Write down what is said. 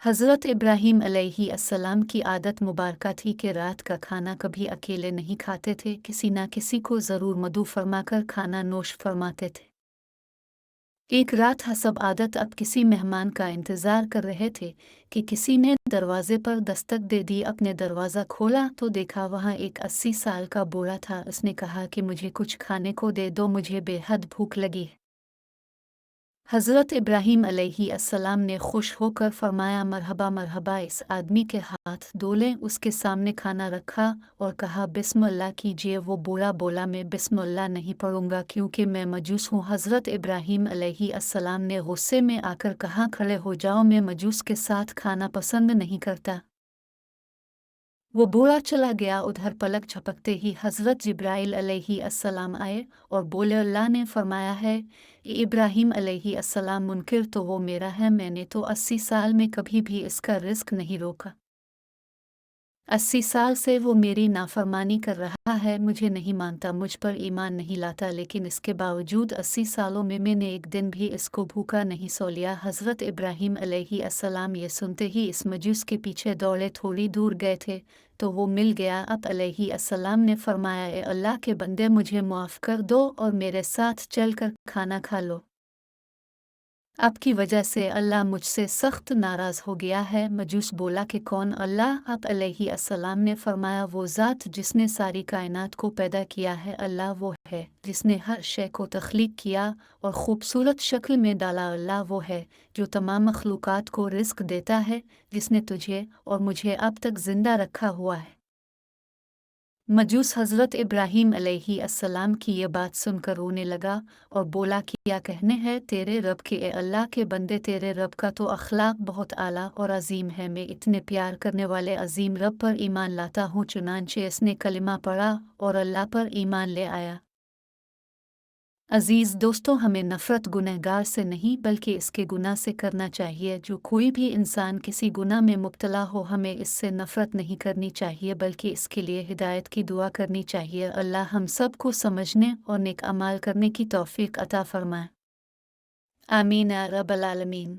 हज़रत इब्राहीम अलैहिस्सलाम की आदत मुबारक थी कि रात का खाना कभी अकेले नहीं खाते थे, किसी न किसी को ज़रूर मदऊ फरमाकर खाना नोश फरमाते थे। एक रात हसब आदत अब किसी मेहमान का इंतज़ार कर रहे थे कि किसी ने दरवाज़े पर दस्तक दे दी। अपने दरवाज़ा खोला तो देखा वहाँ एक 80 साल का बूढ़ा था। उसने कहा कि मुझे कुछ खाने को दे दो, मुझे बेहद भूख लगी है। हज़रत इब्राहीम अलैहिस्सलाम ने खुश होकर फरमाया, मरहबा मरहबा। इस आदमी के हाथ धोलें, उसके सामने खाना रखा और कहा, बिस्मिल्लाह कीजिए। वो बूढ़ा बोला, मैं बिस्मिल्लाह नहीं पढ़ूंगा क्योंकि मैं मजूस हूँ। हज़रत इब्राहीम अलैहिस्सलाम ने गुस्से में आकर कहा, खड़े हो जाओ, मैं मजूस के साथ खाना पसंद नहीं करता। वो बूढ़ा चला गया। उधर पलक झपकते ही हज़रत जिब्राइल अलैहिस्सलाम आए और बोले, अल्लाह ने फरमाया है इब्राहीम अलैहिस्सलाम, मुनकिर तो वो मेरा है, मैंने तो 80 साल में कभी भी इसका रिस्क नहीं रोका। 80 साल से वो मेरी नाफरमानी कर रहा है, मुझे नहीं मानता, मुझ पर ईमान नहीं लाता, लेकिन इसके बावजूद 80 सालों में मैंने एक दिन भी इसको भूखा नहीं सो लिया। हज़रत इब्राहीम अलैहिस्सलाम ये सुनते ही इस मजूस के पीछे दौड़े। थोड़ी दूर गए थे तो वो मिल गया। अब अलैहिस्सलाम ने फरमाया, ए अल्लाह के बंदे, मुझे मुआफ़ कर दो और मेरे साथ चलकर खाना खा लो। आपकी वजह से अल्लाह मुझसे सख्त नाराज़ हो गया है। मजूस बोला कि कौन अल्लाह? आप अलैहिस्सलाम ने फरमाया, वो ज़ात जिसने सारी कायनात को पैदा किया है, अल्लाह वो है जिसने हर शय को तख्लीक किया और ख़ूबसूरत शक्ल में डाला। अल्लाह वो है जो तमाम मखलूक़ात को रिज़्क़ देता है, जिसने तुझे और मुझे अब तक ज़िंदा रखा हुआ है। मजूस हज़रत इब्राहीम अलैहिस्सलाम की ये बात सुनकर रोने लगा और बोला, क्या कहने हैं तेरे रब के, ए अल्लाह के बंदे, तेरे रब का तो अखलाक बहुत आला और अजीम है। मैं इतने प्यार करने वाले अजीम रब पर ईमान लाता हूँ। चुनांचे इसने कलिमा पढ़ा और अल्लाह पर ईमान ले आया। अज़ीज़ दोस्तों, हमें नफ़रत गुनहगार से नहीं बल्कि इसके गुनाह से करना चाहिए। जो कोई भी इंसान किसी गुनाह में मुब्तला हो, हमें इससे नफ़रत नहीं करनी चाहिए बल्कि इसके लिए हिदायत की दुआ करनी चाहिए। अल्लाह हम सब को समझने और नेक अमाल करने की तौफ़ीक़ अता फ़रमाए। आमीन या रब्बल आलमीन।